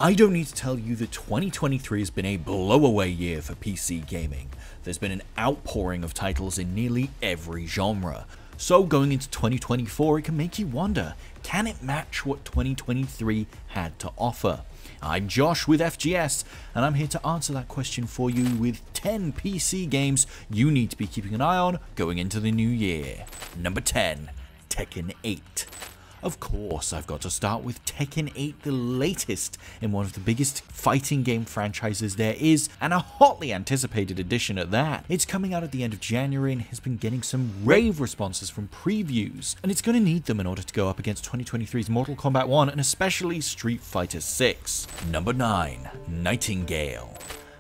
I don't need to tell you that 2023 has been a blow-away year for PC gaming. There's been an outpouring of titles in nearly every genre. So going into 2024, it can make you wonder, can it match what 2023 had to offer? I'm Josh with FGS, and I'm here to answer that question for you with 10 PC games you need to be keeping an eye on going into the new year. Number 10, Tekken 8. Of course, I've got to start with Tekken 8, the latest in one of the biggest fighting game franchises there is, and a hotly anticipated edition at that. It's coming out at the end of January and has been getting some rave responses from previews, and it's going to need them in order to go up against 2023's Mortal Kombat 1 and especially Street Fighter 6. Number 9, Nightingale.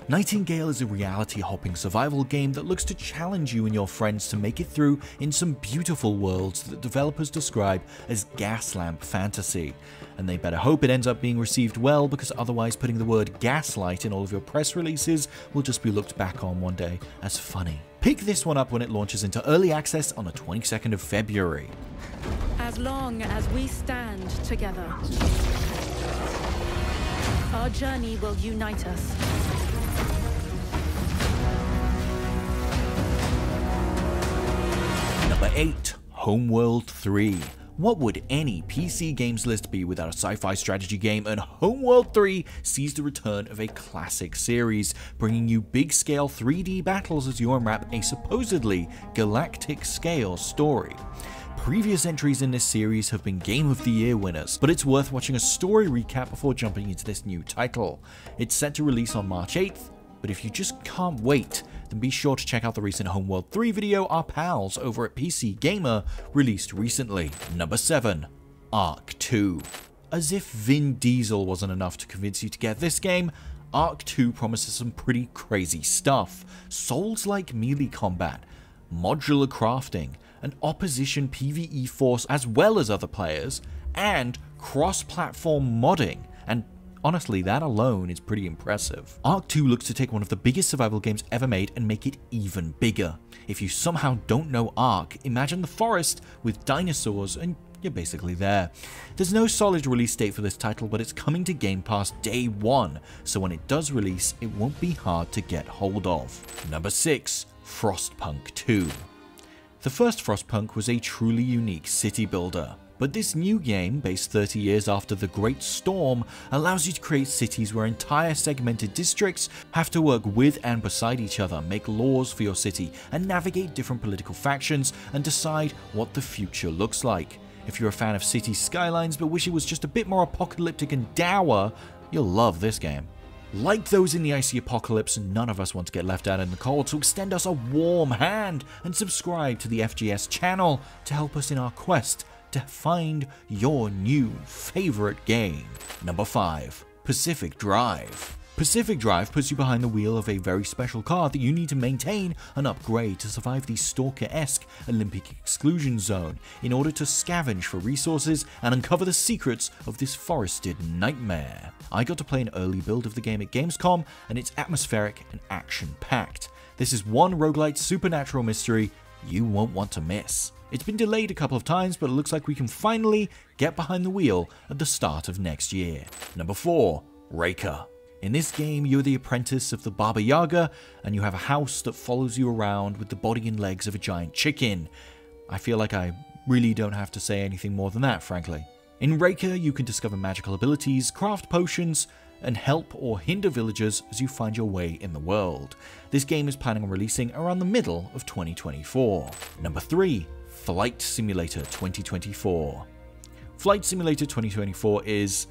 Nightingale is a reality-hopping survival game that looks to challenge you and your friends to make it through in some beautiful worlds that developers describe as gas lamp fantasy. And they better hope it ends up being received well, because otherwise putting the word gaslight in all of your press releases will just be looked back on one day as funny. Pick this one up when it launches into early access on the 22nd of February. As long as we stand together, our journey will unite us. Number 8, Homeworld 3. What would any PC games list be without a sci-fi strategy game? And Homeworld 3 sees the return of a classic series, bringing you big-scale 3D battles as you unwrap a supposedly galactic-scale story. Previous entries in this series have been Game of the Year winners, but it's worth watching a story recap before jumping into this new title. It's set to release on March 8th, but if you just can't wait, then be sure to check out the recent Homeworld 3 video our pals over at PC Gamer released recently. Number 7, Ark 2. As if Vin Diesel wasn't enough to convince you to get this game, Ark 2 promises some pretty crazy stuff. Souls-like melee combat, modular crafting, an opposition PvE force as well as other players, and cross-platform modding, and honestly, that alone is pretty impressive. Ark 2 looks to take one of the biggest survival games ever made and make it even bigger. If you somehow don't know Ark, imagine the forest with dinosaurs and you're basically there. There's no solid release date for this title, but it's coming to Game Pass day 1, so when it does release, it won't be hard to get hold of. Number 6, Frostpunk 2. The first Frostpunk was a truly unique city builder. But this new game, based 30 years after the Great Storm, allows you to create cities where entire segmented districts have to work with and beside each other, make laws for your city, and navigate different political factions and decide what the future looks like. If you're a fan of city skylines but wish it was just a bit more apocalyptic and dour, you'll love this game. Like those in the icy apocalypse, none of us want to get left out in the cold, so extend us a warm hand and subscribe to the FGS channel to help us in our quest to find your new favorite game. Number 5, Pacific Drive. Pacific Drive puts you behind the wheel of a very special car that you need to maintain and upgrade to survive the Stalker-esque Olympic exclusion zone in order to scavenge for resources and uncover the secrets of this forested nightmare. I got to play an early build of the game at Gamescom, and it's atmospheric and action-packed. This is one roguelite supernatural mystery you won't want to miss. It's been delayed a couple of times, but it looks like we can finally get behind the wheel at the start of next year. Number 4, REKA. In this game, you're the apprentice of the Baba Yaga, and you have a house that follows you around with the body and legs of a giant chicken. I feel like I really don't have to say anything more than that, frankly. In REKA, you can discover magical abilities, craft potions, and help or hinder villagers as you find your way in the world. This game is planning on releasing around the middle of 2024. Number 3, Flight Simulator 2024. Flight Simulator 2024 is,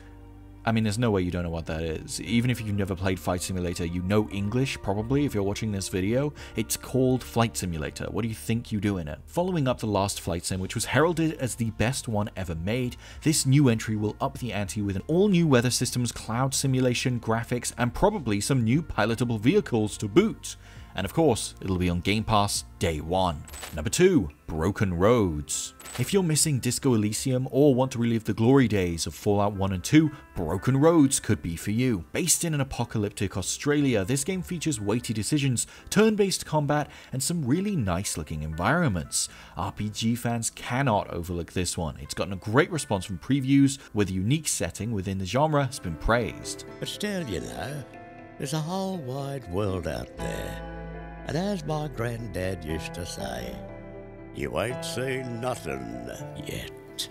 there's no way you don't know what that is. Even if you've never played Flight Simulator, you know English, probably, if you're watching this video. It's called Flight Simulator. What do you think you do in it? Following up the last Flight Sim, which was heralded as the best one ever made, this new entry will up the ante with an all-new weather systems, cloud simulation, graphics, and probably some new pilotable vehicles to boot. And of course, it'll be on Game Pass day one. Number 2, Broken Roads. If you're missing Disco Elysium or want to relive the glory days of Fallout 1 and 2, Broken Roads could be for you. Based in an apocalyptic Australia, this game features weighty decisions, turn-based combat, and some really nice-looking environments. RPG fans cannot overlook this one. It's gotten a great response from previews, where the unique setting within the genre has been praised. But still, you know, there's a whole wide world out there. And as my granddad used to say, you ain't seen nothing yet.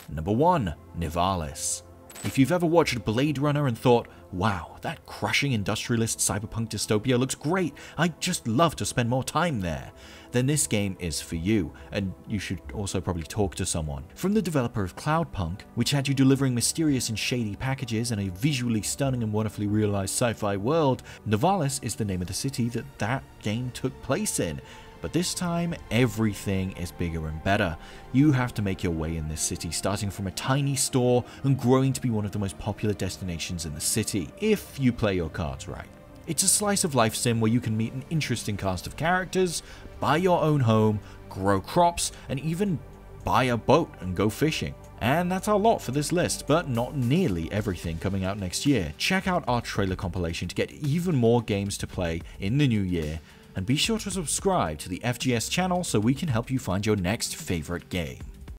Number 1, Nivalis. If you've ever watched Blade Runner and thought, wow, that crushing industrialist cyberpunk dystopia looks great, I'd just love to spend more time there, then this game is for you, and you should also probably talk to someone. From the developer of Cloudpunk, which had you delivering mysterious and shady packages in a visually stunning and wonderfully realized sci-fi world, Nivalis is the name of the city that game took place in. But this time, everything is bigger and better. You have to make your way in this city, starting from a tiny store and growing to be one of the most popular destinations in the city, if you play your cards right. It's a slice of life sim where you can meet an interesting cast of characters, buy your own home, grow crops, and even buy a boat and go fishing. And that's a lot for this list, but not nearly everything coming out next year. Check out our trailer compilation to get even more games to play in the new year, and be sure to subscribe to the FGS channel so we can help you find your next favorite game.